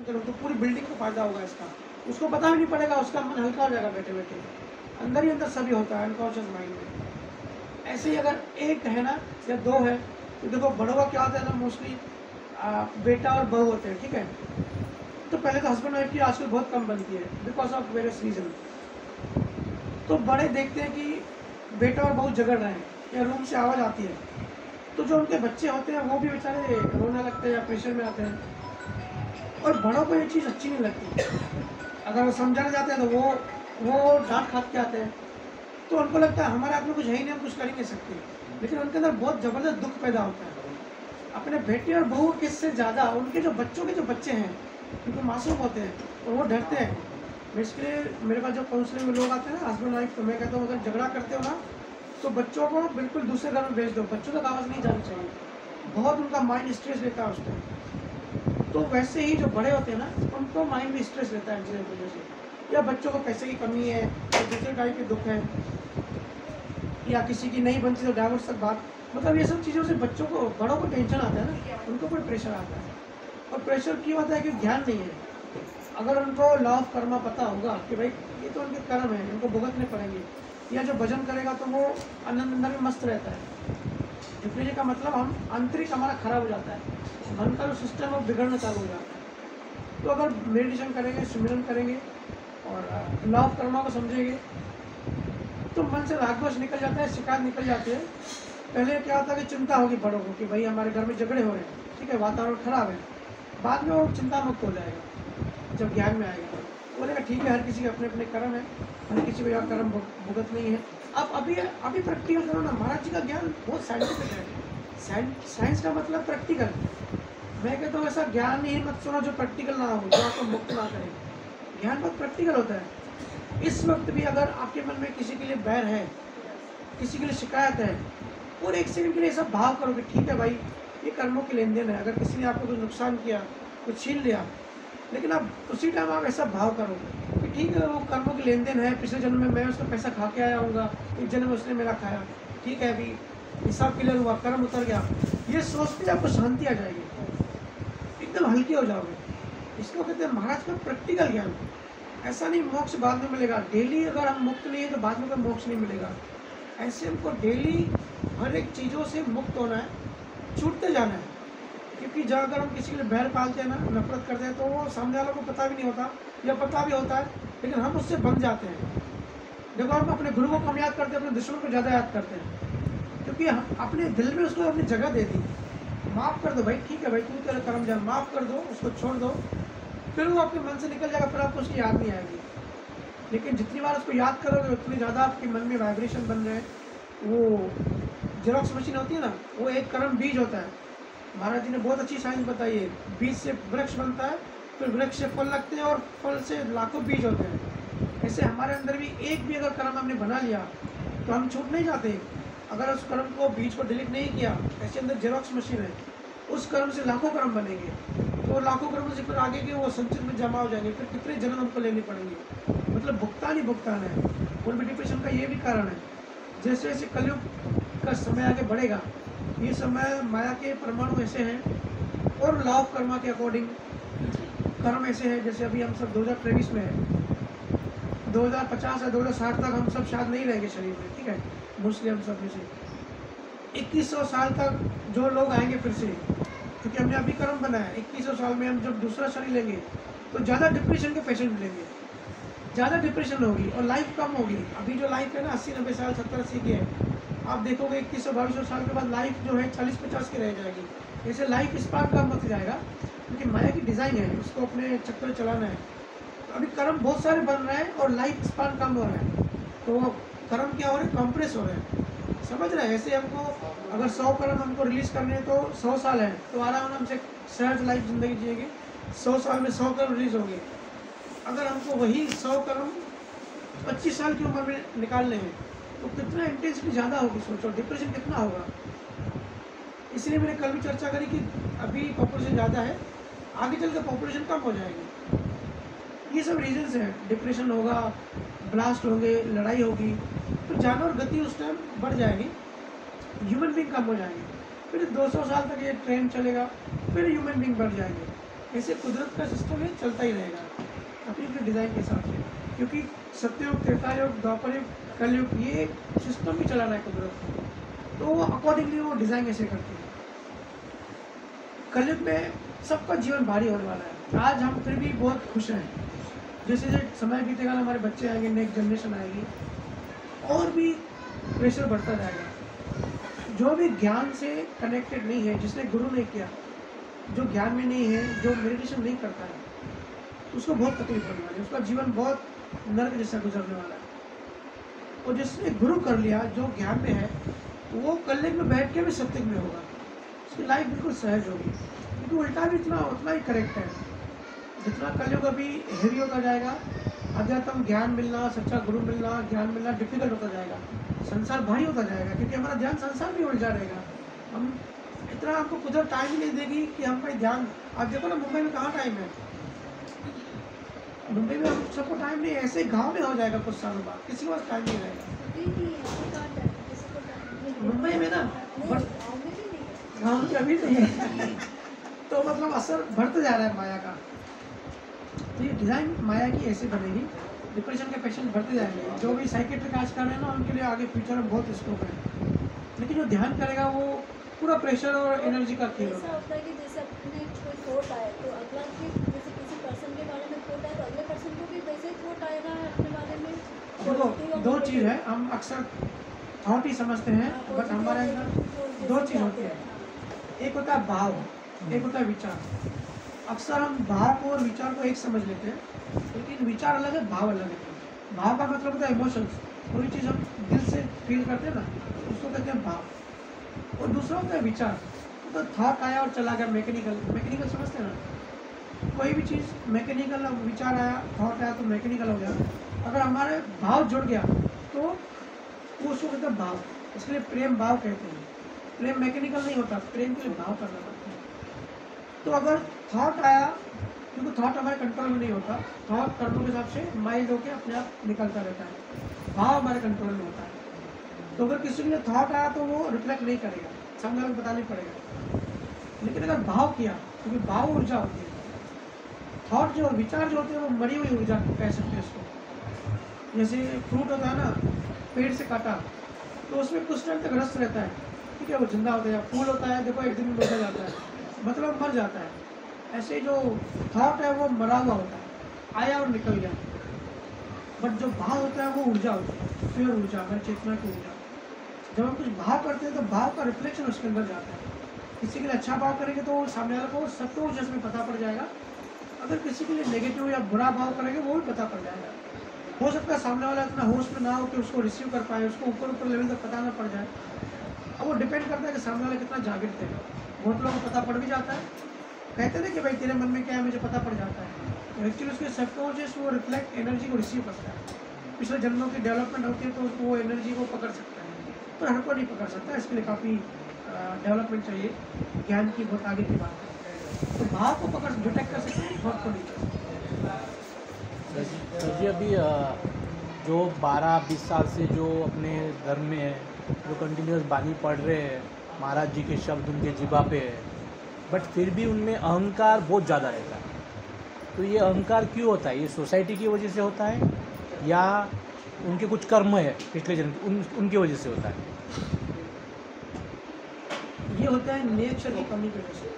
तो उनको पूरी बिल्डिंग को फायदा होगा इसका, उसको पता भी नहीं पड़ेगा, उसका मन हल्का हो जाएगा बैठे बैठे, अंदर ही अंदर सभी होता है अनकॉन्शियस माइंड में। ऐसे ही अगर एक है ना या दो है तो देखो बड़ों का क्या होता है ना, मोस्टली बेटा और बहू होते हैं, ठीक है। तो पहले तो हस्बैंड वाइफ की आजकल बहुत कम बनती है बिकॉज ऑफ वेरियस रीजन। तो बड़े देखते हैं कि बेटा और बहू झगड़ रहे हैं या रूम से आवाज़ आती है, तो जो उनके बच्चे होते हैं वो भी बेचारे रोने लगते हैं या प्रेशर में आते हैं। और बड़ों को ये चीज़ अच्छी नहीं लगती, अगर वो समझाने जाते हैं तो वो डांट खा के आते हैं, तो उनको लगता है हमारे हाथ में कुछ है ही नहीं, हम कुछ कर ही नहीं सकते। लेकिन उनके अंदर बहुत ज़बरदस्त दुख पैदा होता है अपने बेटे और बहू किससे ज़्यादा, उनके जो बच्चों के जो बच्चे हैं उनको मासूम होते हैं और वो डरते हैं। बेसिकली मेरे पास जो काउंसलिंग में लोग आते हैं ना हस्बैंड वाइफ, तो मैं कहता हूँ अगर झगड़ा करते हो ना तो बच्चों को बिल्कुल दूसरे घर में भेज दो, बच्चों तक आवाज़ नहीं जानी चाहिए, बहुत उनका माइंड स्ट्रेस लेता है उस टाइम। तो वैसे ही जो बड़े होते हैं ना उनको माइंड भी स्ट्रेस लेता है जिस वजह से, या बच्चों को पैसे की कमी है या दूसरे टाइप के दुख है, या किसी की नहीं बनती तो डाइवोर्स तक बात, मतलब ये सब चीज़ों से बच्चों को बड़ों को टेंशन आता है ना, उनको कोई प्रेशर आता है। और प्रेशर क्यों आता है कि ज्ञान नहीं है। अगर उनको लॉ ऑफ कर्मा पता होगा कि भाई ये तो उनके कर्म है, इनको भुगतने पड़ेंगे, या जो भजन करेगा तो वो आनंद अंदर में मस्त रहता है। डिप्रेशन का मतलब हम आंतरिक हमारा खराब हो जाता है, मन का जो सिस्टम वो बिगड़ना चालू हो जाता है। तो अगर मेडिटेशन करेंगे, सिमरन करेंगे और लॉ ऑफ कर्मा को समझेंगे तो मन से रागवश निकल जाता है, शिकायत निकल जाती है। पहले क्या होता है कि चिंता होगी बड़ों को कि भाई हमारे घर में झगड़े हो रहे हैं, ठीक है, वातावरण खराब है, बाद में वो चिंता मुक्त हो जाएगा जब ज्ञान में आएगा। बोलेगा ठीक है, हर किसी के अपने अपने कर्म है, हर किसी को यहाँ कर्म भुगत नहीं है। अब अभी प्रैक्टिकल करो ना, महाराज जी का ज्ञान बहुत साइंटिफिक है, साइंस का मतलब प्रैक्टिकल। मैं कहता हूँ ऐसा ज्ञान ही मत सुनो जो प्रैक्टिकल ना हो, जो आपको मुक्त ना करे। ज्ञान बहुत प्रैक्टिकल होता है। इस वक्त भी अगर आपके मन में किसी के लिए बैर है, किसी के लिए शिकायत है, और एक सेकंड के लिए ऐसा भाव करो कि ठीक है भाई ये कर्मों की लेन देन है, अगर किसी ने आपको कुछ नुकसान किया, कुछ छीन लिया, लेकिन अब उसी टाइम आप ऐसा भाव करो कि ठीक है वो कर्मों की लेन देन है, पिछले जन्म में मैं उसका पैसा खा के आया हूँगा, इस जन्म में उसने मेरा खाया, ठीक है अभी हिसाब क्लियर हुआ, कर्म उतर गया। ये सोचते आपको शांति आ जाएगी, एकदम हल्के हो जाओगे। इसको कहते हैं महाराज का प्रैक्टिकल ज्ञान। ऐसा नहीं मोक्ष बाद में मिलेगा, डेली अगर हम मुक्त नहीं है तो बाद में कोई मोक्ष नहीं मिलेगा। ऐसे हमको डेली हर एक चीज़ों से मुक्त होना है, छूटते जाना है। क्योंकि जब अगर हम किसी के लिए बैर पालते हैं ना, नफरत करते हैं, तो वो सामने वालों को पता भी नहीं होता, या पता भी होता है लेकिन हम उससे बन जाते हैं। देखो हम अपने गुरु को कम याद करते हैं, अपने दुश्मन को ज़्यादा याद करते हैं, क्योंकि हम अपने दिल में उसको अपनी जगह दे दी। माफ़ कर दो भाई, ठीक है भाई तू तेरा कर्म जान, माफ़ कर दो, उसको छोड़ दो, फिर वो आपके मन से निकल जाएगा, फिर आपको उसकी याद नहीं आएगी। लेकिन जितनी बार उसको याद करोगे उतनी ज़्यादा आपके मन में वाइब्रेशन बन रहे हैं। वो जेरोक्स मशीन होती है ना, वो एक कर्म बीज होता है। महाराज जी ने बहुत अच्छी साइंस बताई है, बीज से वृक्ष बनता है, फिर वृक्ष से फल लगते हैं और फल से लाखों बीज होते हैं। ऐसे हमारे अंदर भी एक भी अगर कर्म हमने बना लिया तो हम छूट नहीं जाते। अगर उस कर्म को बीज को डिलीट नहीं किया, ऐसे अंदर जेरोक्स मशीन है, उस कर्म से लाखों कर्म बनेंगे, तो लाखों कर्म से फिर आगे के वो संचित में जमा हो जाएंगे, फिर कितने जन्म हमको लेने पड़ेंगे। मतलब भुगतान ही भुगतान है। और भी डिप्रेशन का ये भी कारण है, जैसे जैसे कलयुग का समय आगे बढ़ेगा, ये समय माया के परमाणु ऐसे हैं और लॉ ऑफ कर्मा के अकॉर्डिंग कर्म ऐसे हैं, जैसे अभी हम सब 2023 में है, 2050 या 2060 तक हम सब शायद नहीं रहेंगे शरीर में, ठीक है, मोस्टली हम सब में से 2100 साल तक जो लोग आएंगे फिर से, क्योंकि हमने अभी कर्म बनाया। 2100 साल में हम जब दूसरा शरीर लेंगे तो ज़्यादा डिप्रेशन के पेशेंट मिलेंगे, ज़्यादा डिप्रेशन होगी और लाइफ कम होगी। अभी जो लाइफ है ना 80-90 साल 70-80 की है, आप देखोगे 2100-2200 साल के बाद लाइफ जो है 40-50 की रह जाएगी। ऐसे लाइफ स्पान कम होती जाएगा, क्योंकि माया की डिज़ाइन है, उसको अपने चक्कर चलाना है। तो अभी कर्म बहुत सारे बन रहे हैं और लाइफ स्पान कम हो रहा है, तो कर्म क्या हो रहे हैं, कंप्रेस हो रहे हैं, समझ रहे हैं। ऐसे हमको अगर 100 कर्म हमको रिलीज़ करने हैं तो 100 साल है, तो आराम से सहज लाइफ ज़िंदगी जिएंगे, 100 साल में 100 कर्म रिलीज़ होंगे। अगर हमको वही 100 कर्म 25 साल की उम्र में निकालने हैं तो कितना इंटेंसिटी ज़्यादा होगी, सोचो डिप्रेशन कितना होगा। इसलिए मैंने कल भी चर्चा करी कि अभी पॉपुलेशन ज़्यादा है, आगे चल कर पॉपुलेशन कम हो जाएगी। ये सब रीजन्स हैं, डिप्रेशन होगा, ब्लास्ट होंगे, लड़ाई होगी, तो जानवर गति उस टाइम बढ़ जाएगी, ह्यूमन बींग कम हो जाएंगे। फिर 200 साल तक ये ट्रेंड चलेगा, फिर ह्यूमन बींग बढ़ जाएंगे। ऐसे कुदरत का सिस्टम है, चलता ही रहेगा अपनी अपनी डिज़ाइन के हिसाब से, क्योंकि सत्ययुग, त्रेतायुग, द्वापर युग, कलयुग, ये सिस्टम भी चला रहा है कुदरत का, तो वो अकॉर्डिंगली वो डिज़ाइन ऐसे करती है। कलयुग में सबका जीवन भारी होने वाला है। आज हम फिर भी बहुत खुश हैं, जैसे जैसे समय बीतेगा हमारे बच्चे आएंगे, नेक्स्ट जनरेशन आएगी, और भी प्रेशर बढ़ता जाएगा। जो भी ज्ञान से कनेक्टेड नहीं है, जिसने गुरु नहीं किया, जो ज्ञान में नहीं है, जो मेडिटेशन नहीं करता है, उसको बहुत तकलीफ होने वाली है, उसका जीवन बहुत नर्क जैसा गुजरने वाला है। और जिसने गुरु कर लिया, जो ज्ञान में है, वो कलयुग में बैठ के भी सत्युग में होगा, उसकी लाइफ बिल्कुल सहज होगी, क्योंकि उल्टा भी उतना ही करेक्ट है। जितना कलयुग अभी हेवी होता जाएगा, अध्यात्म ज्ञान मिलना, सच्चा गुरु मिलना, ज्ञान मिलना डिफिकल्ट होता जाएगा, संसार भारी होता जाएगा, क्योंकि हमारा ध्यान संसार में उलझा रहेगा। हम इतना, हमको कुदरत टाइम ही नहीं देगी कि हम कहीं ध्यान, आप देखो ना मुंबई में कहाँ टाइम है, मुंबई में हम सबको टाइम नहीं है, ऐसे गाँव में हो जाएगा कुछ सालों बाद, किसी के पास टाइम नहीं रहेगा। मुंबई में ना गाँव में अभी नहीं है तो मतलब असर बढ़ता जा रहा है माया का। तो ये डिज़ाइन माया की ऐसे बनेगी, डिप्रेशन के पेशेंट बढ़ते जाएंगे। जो भी साइकेट्रिक आज कर रहे हैं ना, उनके लिए आगे फ्यूचर में बहुत स्कोप है, लेकिन जो ध्यान करेगा वो पूरा प्रेशर और एनर्जी का खेल होगा। ऐसा होता है कि जैसे अपने कोई थॉट आए तो अगला भी, जैसे किसी पर्सन के बारे में थॉट आए तो अगले पर्सन को भी वैसे ही थॉट आएगा अपने बारे में। देखो दो चीज़ है, हम अक्सर थॉट ही समझते हैं, बट हमारे अंदर दो चीज़ होती है, एक होता है भाव, एक होता है विचार। अक्सर हम भाव को और विचार को एक समझ लेते हैं, लेकिन विचार अलग है, भाव अलग है। भाव का मतलब होता है इमोशंस, कोई चीज़ हम दिल से फील करते हैं ना, उसको कहते हैं भाव। और दूसरा होता है विचार, तो थॉट आया और चला गया, मैकेनिकल समझते हैं ना, कोई भी चीज़ मैकेनिकल, विचार आया, थॉट आया तो मैकेनिकल हो गया। अगर हमारे भाव जुड़ गया तो वो उसको कहते हैं भाव, इसके लिए प्रेम भाव कहते हैं। प्रेम मैकेनिकल नहीं होता, प्रेम के लिए भाव करना पड़ता है। तो अगर थॉट आया, क्योंकि थॉट हमारे कंट्रोल में नहीं होता, थॉट कर्मों के हिसाब से माइंड होकर अपने आप निकलता रहता है, भाव हमारे कंट्रोल में होता है। तो अगर किसी के लिए थॉट आया तो वो रिफ्लेक्ट नहीं करेगा, सामने वाले को बताना नहीं पड़ेगा। लेकिन अगर भाव किया, क्योंकि भाव ऊर्जा होती है, थॉट जो विचार जो होते हैं वो मरी हुई ऊर्जा कह सकते हैं इसको। जैसे फ्रूट होता है ना, पेड़ से काटा तो उसमें कुछ टाइम तक रस रहता है, ठीक है, वो जिंदा होता है। फूल होता है, देखो एक दिन में मुरझा जाता है, मतलब मर जाता है। ऐसे जो थॉट है वो मरा हुआ होता है, आया और निकल गया। बट जो भाव होता है वो ऊर्जा होती है, प्योर ऊर्जा, हमारी चेतना की ऊर्जा। जब हम कुछ भाव करते हैं तो भाव का रिफ्लेक्शन उसके अंदर जाता है। किसी के लिए अच्छा भाव करेंगे तो सामने वाले को सत्य ऊर्जा में पता पड़ जाएगा, अगर किसी के लिए नेगेटिव या बुरा भाव करेंगे वो भी पता पड़ जाएगा। हो सकता है सामने वाला इतना होश में ना हो कि उसको रिसीव कर पाए, उसको ऊपर लेवल तक पता ना पड़ जाए। अब वो डिपेंड करता है कि सामने वाला कितना जागृत है। बहुत लोगों को पता पड़ भी जाता है, कहते हैं कि भाई तेरे मन में क्या है मुझे पता पड़ जाता है, तो एक्चुअली उसके सबकॉन्शियस वो रिफ्लेक्ट एनर्जी को रिसीव करता है। पिछले जन्मों की डेवलपमेंट होती है तो उसको वो एनर्जी को पकड़ सकता है, पर हर को नहीं पकड़ सकता। इसके लिए काफ़ी डेवलपमेंट चाहिए, ज्ञान की बहुत आगे की बात है। तो भाव को पकड़ डिटेक्ट कर सकते हैं, थॉट को नहीं कर सकते। सर जी, अभी जो 12-20 साल से जो अपने धर्म में है, जो कंटिन्यूस बानी पढ़ रहे हैं, महाराज जी के शब्द उनके जिबा पे है, बट फिर भी उनमें अहंकार बहुत ज़्यादा रहता है। तो ये अहंकार क्यों होता है? ये सोसाइटी की वजह से होता है या उनके कुछ कर्म है पिछले जन्म उनकी वजह से होता है? ये होता है नेचर की कमी की वजह से।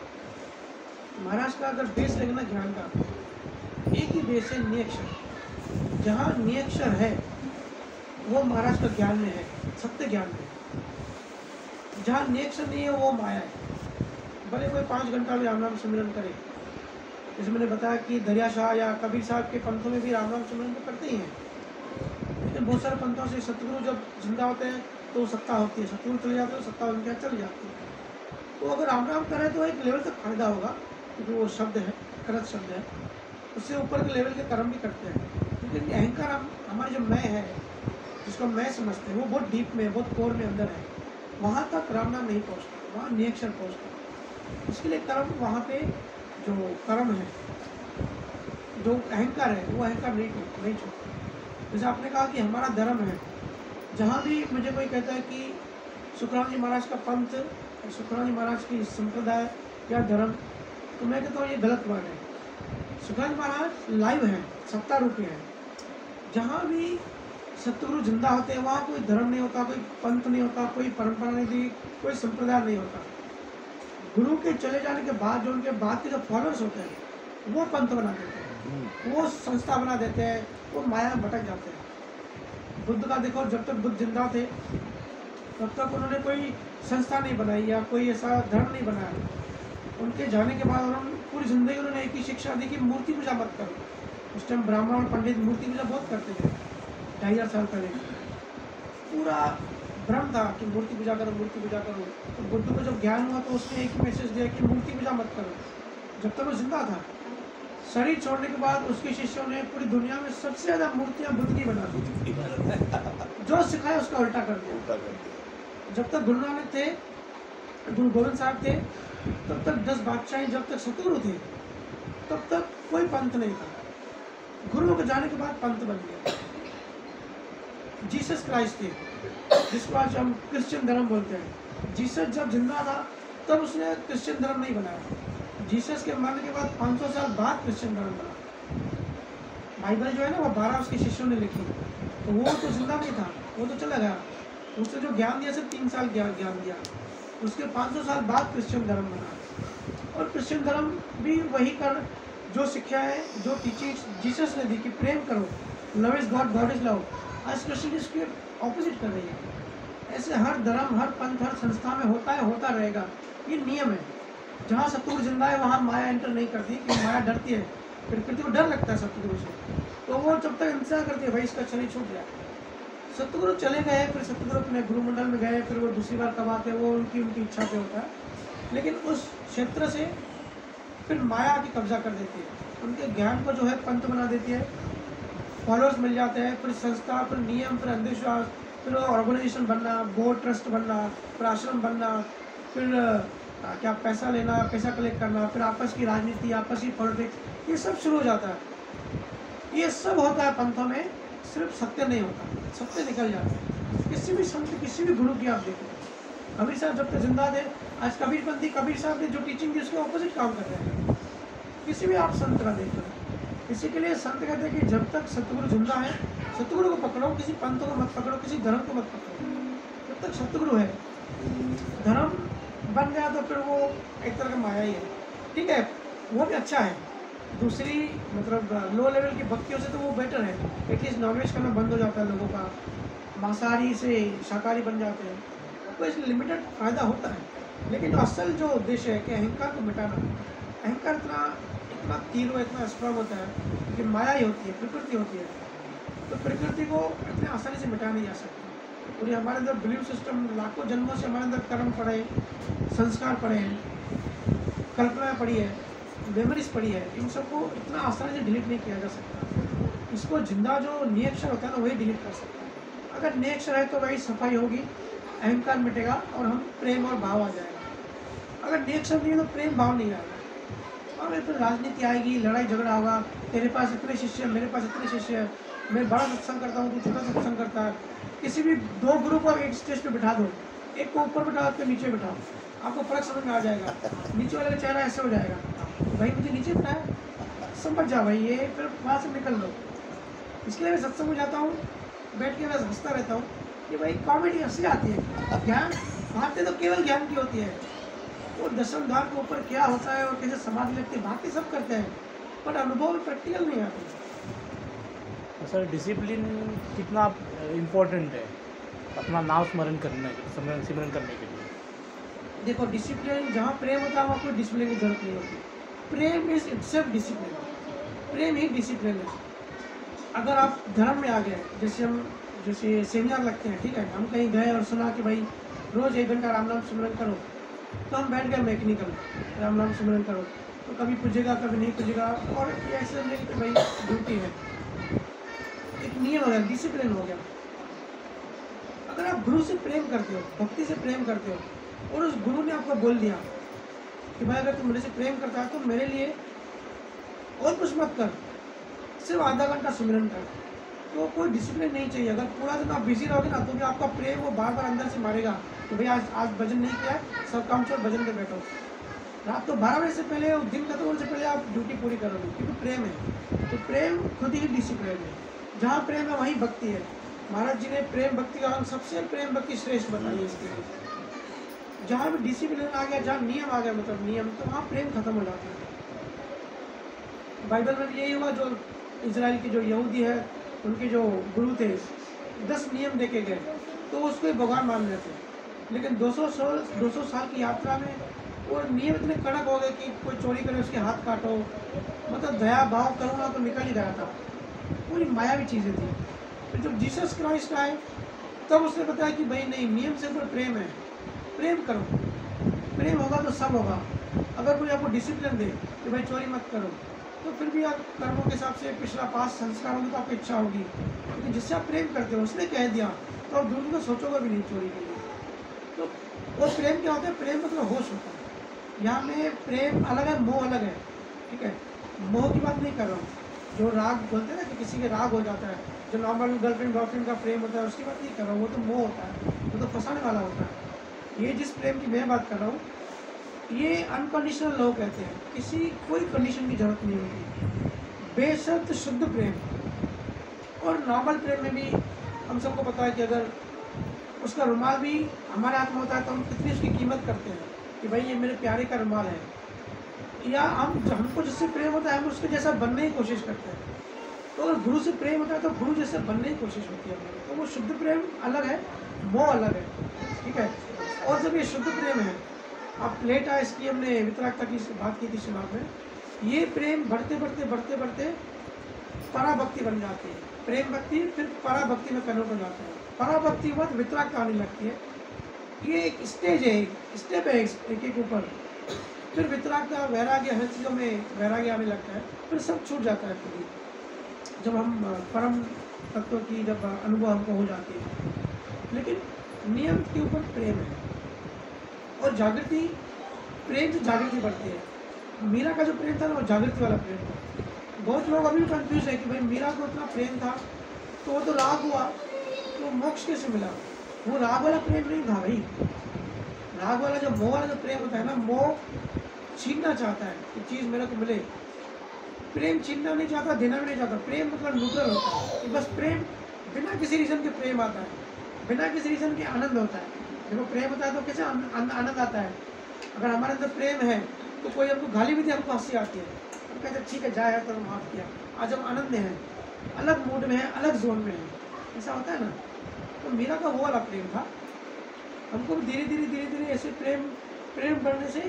महाराज का अगर बेस लगना ज्ञान का, एक ही बेस है नियक्षर। जहाँ नियक्षर है वो महाराज का ज्ञान में है, सत्य ज्ञान में। जहाँ नियक्षर नहीं है वो माया है। भले कोई 5 घंटा भी राम नाम सिमरन करे, जैसे मैंने बताया कि दरिया शाह या कबीर साहब के पंथों में भी राम नाम सिमरन तो करते ही हैं, लेकिन बहुत सारे पंथों से सतगुरु जब जिंदा होते हैं तो सत्ता होती है, सतगुरु चले जाते हैं, सत्ता उनके यहाँ चली जाती है। तो अगर राम नाम करें तो एक लेवल तक फायदा होगा, क्योंकि वो शब्द है, कृत शब्द है, उससे ऊपर के लेवल के कर्म भी करते हैं। लेकिन अहंकार हमारे जो मैं है, जिसको मैं समझते हैं, वो बहुत डीप में, बहुत कोर में अंदर है, वहाँ तक राम नाम नहीं पहुँचता, वहाँ नियक्षर पहुँचता। इसके लिए कर्म, वहाँ पे जो कर्म है, जो अहंकार है, वो अहंकार नहीं छूटता। जैसे आपने कहा कि हमारा धर्म है, जहाँ भी मुझे कोई कहता है कि सुखराम जी महाराज का पंथ, सुखराम जी महाराज की संप्रदाय या धर्म, तो मैं कहता हूँ ये गलत वर्ड है। सुखराज महाराज लाइव हैं, सत्ता रूपी हैं। जहाँ भी सतगुरु जिंदा होते हैं वहाँ कोई धर्म नहीं होता, कोई पंथ नहीं होता, कोई परंपरा नहीं थी, कोई संप्रदाय नहीं होता। गुरु के चले जाने के बाद जो उनके बाद के जो फॉलोअर्स होते हैं वो पंथ बना देते हैं, वो संस्था बना देते हैं, वो माया में भटक जाते हैं। बुद्ध का देखो, जब तक बुद्ध जिंदा थे तब तक उन्होंने कोई संस्था नहीं बनाई या कोई ऐसा धर्म नहीं बनाया। उनके जाने के बाद उन्होंने पूरी जिंदगी उन्होंने एक ही शिक्षा दी कि मूर्ति पूजा मत करो। उस टाइम ब्राह्मण और पंडित मूर्ति पूजा बहुत करते थे, 2500 साल पहले पूरा भ्रम था कि मूर्ति पूजा करो, मूर्ति पूजा करो। तो बुद्ध को जब ज्ञान हुआ तो उसने एक ही मैसेज दिया कि मूर्ति पूजा मत करो। जब तक वो जिंदा था, शरीर छोड़ने के बाद उसके शिष्यों ने पूरी दुनिया में सबसे ज़्यादा मूर्तियाँ बुद्ध की बना दी। जो सिखाया उसका उल्टा कर दिया। जब तक गुरु नानक थे, गुरु गोविंद साहब थे, तब तक 10 बादशाह, जब तक सतगुरु थे तब तक कोई पंथ नहीं था। गुरुओं के जाने के बाद पंथ बन गया। जीसस क्राइस्ट थे, जिसको आज हम क्रिश्चियन धर्म बोलते हैं। जीसस जब जिंदा था तब उसने क्रिश्चियन धर्म नहीं बनाया। जीसस के मरने के बाद 500 साल बाद क्रिश्चियन धर्म बना। बाइबल जो है ना वो 12 उसके शिष्यों ने लिखी, तो वो तो जिंदा नहीं था, वो तो चला गया। उसने जो ज्ञान दिया सिर्फ 3 साल ज्ञान दिया। उसके 500 साल बाद क्रिश्चियन धर्म बना। और क्रिश्चियन धर्म भी वही कर जो शिक्षा है, जो टीचिंग्स जीसस ने दी कि प्रेम करो, love is God, God is love, आज क्रिश्चियन इसके ऑपोजिट कर रही है। ऐसे हर धर्म, हर पंथ, हर संस्था में होता है, होता रहेगा। ये नियम है। जहाँ सतगुरु जिंदा है वहाँ माया एंटर नहीं करती, क्योंकि माया डरती है, प्रकृति को डर लगता है सतगुरु से। तो वो जब तक इंतजार करती है भाई इसका शरीर छूट जाए। सतगुरु चले गए, फिर सतगुरु अपने गुरुमंडल में गए, फिर वो दूसरी बार कब आते हैं वो उनकी इच्छा पे होता है। लेकिन उस क्षेत्र से फिर माया की कब्जा कर देती है, उनके ज्ञान को जो है पंथ बना देती है, फॉलोअर्स मिल जाते हैं, फिर संस्था, फिर नियम, फिर अंधविश्वास, फिर ऑर्गेनाइजेशन बनना, बोर्ड ट्रस्ट बनना, फिर आश्रम बनना, फिर क्या पैसा लेना, पैसा कलेक्ट करना, फिर आपस की राजनीति, आपस की पॉलिटिक्स, ये सब शुरू हो जाता है। ये सब होता है पंथों में, सिर्फ सत्य नहीं होता, सत्य निकल जाता है। किसी भी संत, किसी भी गुरु की आप देखो, कबीर साहब जब तक जिंदा थे, आज कबीरपंथी कबीर साहब ने जो टीचिंग दी उसके ऑपोजिट काम कर रहे हैं। किसी भी आप संत का देख लो, इसी के लिए संत कहते हैं कि जब तक सतगुरु जिंदा है, सतगुरु को पकड़ो, किसी पंथ को मत पकड़ो, किसी धर्म को मत पकड़ो। जब तक सतगुरु है, धर्म बन गया तो फिर वो एक तरह का माया ही है। ठीक है, वो भी अच्छा है, दूसरी मतलब लो लेवल की भक्तियों से तो वो बेटर है। एटलीस्ट नॉनवेज खाना बंद हो जाता है लोगों का, मांसाहारी से शाकाहारी बन जाते हैं, तो इसलिए लिमिटेड फ़ायदा होता है। लेकिन जो असल जो उद्देश्य है कि अहंकार को मिटाना, अहंकार इतना तीव्र, इतना स्ट्रॉन्ग होता है कि माया ही होती है, प्रकृति होती है। तो प्रकृति को इतने आसानी से मिटा नहीं जा सकता। और ये हमारे अंदर बिलीफ सिस्टम लाखों जन्मों से हमारे अंदर कर्म पड़े, संस्कार पड़े हैं, कल्पना पड़ी है, मेमोरीज पड़ी है, इन सबको इतना आसानी से डिलीट नहीं किया जा सकता। इसको जिंदा जो नियक्षर होता है ना वही डिलीट कर सकता है। अगर नियक्षर है तो वही सफाई होगी, अहंकार मिटेगा और हम प्रेम और भाव आ जाएगा। अगर नियक्षर नहीं है तो प्रेम भाव नहीं आएगा, और फिर राजनीति आएगी, लड़ाई झगड़ा होगा। तेरे पास इतने शिष्य है, मेरे पास इतने शिष्य है, मैं बड़ा सत्संग करता हूँ, तू छोटा सत्संग करता है। किसी भी 2 ग्रुप को एक स्टेज पे बिठा दो, एक को ऊपर बिठाओ, एक को नीचे बिठाओ, आपको फर्क समझ में आ जाएगा। नीचे वाले का चेहरा ऐसे हो जाएगा, भाई मुझे नीचे बिठाया, समझ जाओ भाई, ये फिर वहाँ से निकल लो। इसके लिए मैं सत्संग में जाता हूँ, बैठ के बस हंसता रहता हूँ कि भाई कॉमेडी हंसी आती है। ज्ञान बातें तो केवल ज्ञान की होती है, वो दशम द्वार के ऊपर क्या होता है और कैसे समाधि लगती है, बाकी सब करते हैं, पर अनुभव प्रैक्टिकल नहीं आते। सर डिसिप्लिन कितना इम्पोर्टेंट है अपना नाम स्मरण करने सिमरन करने के लिए? देखो, डिसिप्लिन जहाँ प्रेम होता है वहाँ कोई डिसिप्लिन की जरूरत नहीं होती। प्रेम इज इटसेल्फ डिसिप्लिन, प्रेम ही डिसिप्लिन है। अगर आप धर्म में आ गए, जैसे सेमिनार लगते हैं, ठीक है, हम कहीं गए और सुना कि भाई रोज़ 1 घंटा राम नाम सिमरन करो, तो हम बैठ गए मैकेनिकल राम नाम सिमरन करो, तो कभी पूजेगा कभी नहीं पूजेगा, और ये ऐसे नहीं कि भाई ड्यूटी है, एक नियम हो गया, डिसिप्लिन हो गया। अगर आप गुरु से प्रेम करते हो, भक्ति से प्रेम करते हो, और उस गुरु ने आपको बोल दिया कि भाई अगर तुम मेरे से प्रेम करता है तो मेरे लिए और कुछ मत कर, सिर्फ आधा घंटा सिमरन कर, तो कोई डिसिप्लिन नहीं चाहिए। अगर पूरा दिन आप बिजी रहोगे ना तो भी आपका प्रेम वो बार बार अंदर से मारेगा कि भाई आज भजन नहीं किया, सब काम छोड़ भजन पे बैठो। रात को 12 बजे से पहले और दिन खत्म होने से पहले आप ड्यूटी पूरी करोगे, क्योंकि प्रेम है। तो प्रेम खुद ही डिसिप्लिन है। जहाँ प्रेम है वहीं भक्ति है। महाराज जी ने प्रेम भक्ति का अंग सबसे प्रेम भक्ति श्रेष्ठ बताई है इसके लिए। जहाँ भी डिसिप्लिन आ गया, जहाँ नियम आ गया, मतलब नियम, तो वहाँ प्रेम खत्म हो जाता है। बाइबल में भी यही हुआ, जो इजराइल के जो यहूदी है उनके जो गुरु थे 10 नियम देके गए, तो उसको भगवान मान रहे थे। लेकिन 200 साल की यात्रा में वो नियम इतने कड़क हो गए कि कोई चोरी करे उसके हाथ काटो, मतलब दया भाव करुणा तो निकल ही गया था, पूरी मायावी चीज़ें थी। तो जब जीसस क्राइस्ट आए तब उसने बताया कि भाई नहीं, नियम से ऊपर प्रेम है, प्रेम करो, प्रेम होगा तो सब होगा। अगर कोई आपको डिसिप्लिन दे कि भाई चोरी मत करो, तो फिर भी आप कर्मों के हिसाब से पिछला पास संस्कार होगी तो आपकी इच्छा होगी। लेकिन जिससे आप प्रेम करते हो उसने कह दिया तो आप दूसरे को सोचोगे भी नहीं चोरी के लिए। तो वो प्रेम क्या होता है? प्रेम मतलब होश होता है। यहाँ में प्रेम अलग है, मोह अलग है, ठीक है। मोह की बात नहीं कर रहा हूँ, जो राग बोलते हैं ना कि किसी के राग हो जाता है, जो नॉर्मल गर्लफ्रेंड बॉयफ्रेंड का प्रेम होता है उसकी बात नहीं कर रहा हूँ, वो तो मोह होता है, वो तो फंसाने वाला होता है। ये जिस प्रेम की मैं बात कर रहा हूँ ये अनकंडीशनल लव कहते हैं, किसी कोई कंडीशन की जरूरत नहीं होती, बेशर्त शुद्ध प्रेम। और नॉर्मल प्रेम में भी हम सबको पता है कि अगर उसका रुमाल भी हमारे हाथ में होता है तो हम कितनी उसकी कीमत करते हैं कि भाई ये मेरे प्यारे का रुमाल है, या हमको जिससे प्रेम होता है हम उसके जैसा बनने की कोशिश करते हैं। तो अगर गुरु से प्रेम होता है तो गुरु जैसे बनने की कोशिश होती है हमारी। तो वो शुद्ध प्रेम अलग है, मोह अलग है, ठीक है। और जब ये शुद्ध प्रेम है, आप लेट आए इसकी हमने वितरागता की बात की थी शुरुआत में, ये प्रेम बढ़ते बढ़ते बढ़ते बढ़ते पराभक्ति बन जाती है। प्रेम भक्ति फिर पराभक्ति में कन्वर्ट हो जाता है। पराभक्ति के बाद वितरागता आने लगती है। ये एक स्टेज है, स्टेप है एक एक ऊपर। फिर वितरागता, वैराग्य, हर चीज़ों में वैराग्य आने लगता है, फिर सब छूट जाता है। फिर जब हम परम तत्व की जब अनुभव हमको हो जाती है। लेकिन नियम के ऊपर प्रेम है और जागृति, प्रेम से जागृति बढ़ती है। मीरा का जो प्रेम था ना वो जागृति वाला प्रेम था। बहुत लोग अभी भी कंफ्यूज है कि भाई मीरा को इतना प्रेम था तो वो तो राग हुआ तो मोक्ष कैसे मिला? वो राग वाला प्रेम नहीं था भाई। राग वाला जो मोह वाला जो प्रेम होता है ना, मोह छीनना चाहता है कि चीज़ मेरे को मिले। प्रेम छीनना नहीं चाहता, देना भी नहीं चाहता। प्रेम मतलब न्यूट्रल होता है कि बस प्रेम बिना किसी रीज़न के प्रेम आता है, बिना किसी रीज़न के आनंद होता है। देखो प्रेम होता है तो कैसे आनंद आता है। अगर हमारे अंदर प्रेम है तो कोई हमको गाली भी दे हमको हंसी आती है, हम कहते हैं ठीक है जाए तो माफ़ किया। आज हम आनंद में हैं, अलग मूड में है, अलग जोन में है, ऐसा होता है ना। तो मीरा का वो वाला प्रेम था। हमको धीरे धीरे ऐसे प्रेम बढ़ने से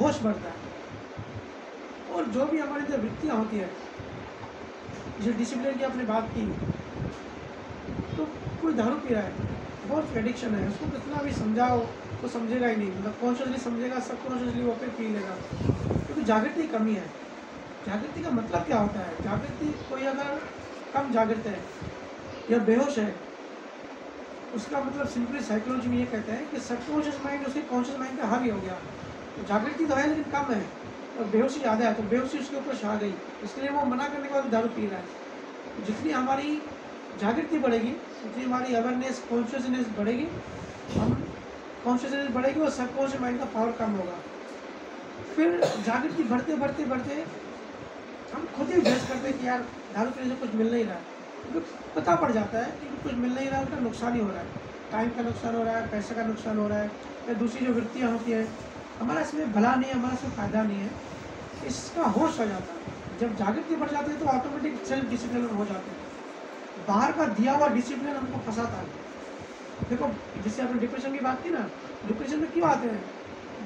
होश बढ़ता है। और जो भी हमारे अंदर वृत्तियाँ होती है, जो डिसिप्लिन की आपने बात की, तो कोई दारू पी रहा है, बहुत एडिक्शन है, उसको कितना भी समझाओ तो समझेगा ही नहीं। मतलब कॉन्शियसली समझेगा, सब कॉन्शियसली वो फिर पी लेगा, क्योंकि जागृति की कमी है। जागृति का मतलब क्या होता है? जागृति, कोई अगर कम जागृत है या बेहोश है, उसका मतलब सिंपली साइकोलॉजी में ये कहते हैं कि सबकॉन्शियस माइंड उसके कॉन्शियस माइंड का हावी हो गया। तो जागृति तो है लेकिन कम है और बेहोशी ज़्यादा है, तो बेहोशी उसके ऊपर छा गई, इसलिए वो मना करने के बाद दारू पी रहा है। जितनी हमारी जागृति बढ़ेगी उतनी हमारी अवेयरनेस, कॉन्शियसनेस बढ़ेगी, हम कॉन्शियसनेस बढ़ेगी और सबकॉन्शियस माइंड का पावर कम होगा। फिर जागृति बढ़ते बढ़ते बढ़ते हम खुद ही जज करते हैं कि यार दारू पीने से कुछ मिल नहीं रहा है, क्योंकि पता पड़ जाता है कि कुछ मिल नहीं रहा है, उसका नुकसान ही हो रहा है। टाइम का नुकसान हो रहा है, पैसे का नुकसान हो रहा है, या दूसरी जो वृत्तियाँ होती है, हमारा इसमें भला नहीं है, हमारा इसमें फ़ायदा नहीं है, इसका होश हो जाता है। जब जागृति बढ़ जाती है तो ऑटोमेटिक सेल्फ डिसिप्लिन हो जाते हैं। बाहर का दिया हुआ डिसिप्लिन हमको फंसाता है। देखो जिससे आपने डिप्रेशन की बात की ना, डिप्रेशन में क्यों आते हैं?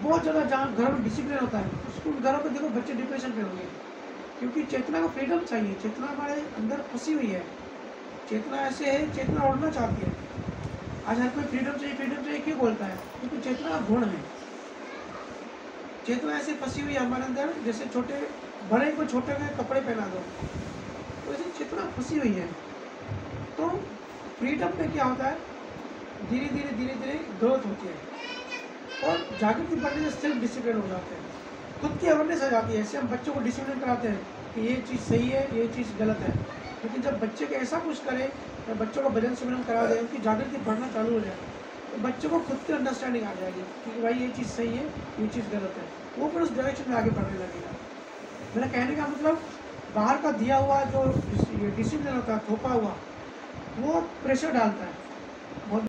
बहुत ज़्यादा जहाँ घरों में डिसिप्लिन होता है, स्कूल घरों पर देखो बच्चे डिप्रेशन पे होंगे, क्योंकि चेतना को फ्रीडम चाहिए। चेतना हमारे अंदर फंसी हुई है। चेतना ऐसे है, चेतना उड़ना चाहती है। आज हर कोई फ्रीडम चाहिए क्यों बोलता है? क्योंकि चेतना गुण है। चेतना ऐसे फंसी हुई है हमारे अंदर, जैसे छोटे बड़े को छोटे के कपड़े पहना दो, तो ऐसे चेतना फंसी हुई है। तो फ्रीडम में क्या होता है? धीरे धीरे ग्रोथ होती है और जागृति बढ़ने से सेल्फ डिसिप्लिन हो जाते हैं, खुद की अवेयरनेस आ जाती है। ऐसे हम बच्चों को डिसिप्लिन कराते हैं कि ये चीज़ सही है, ये चीज़ गलत है। लेकिन जब बच्चे को ऐसा कुछ करे या बच्चों को भजन सिमरन करा दे, उनकी जागृति बढ़ना चालू हो जाए, तो बच्चों को खुद की अंडरस्टैंडिंग आ जाएगी कि भाई ये चीज़ सही है, ये चीज़ गलत है, वो फिर उस डायरेक्शन में आगे बढ़ने लगेगा। मेरा कहने का मतलब बाहर का दिया हुआ जो डिसिप्लिन होता है, थोपा हुआ, वो प्रेशर डालता है।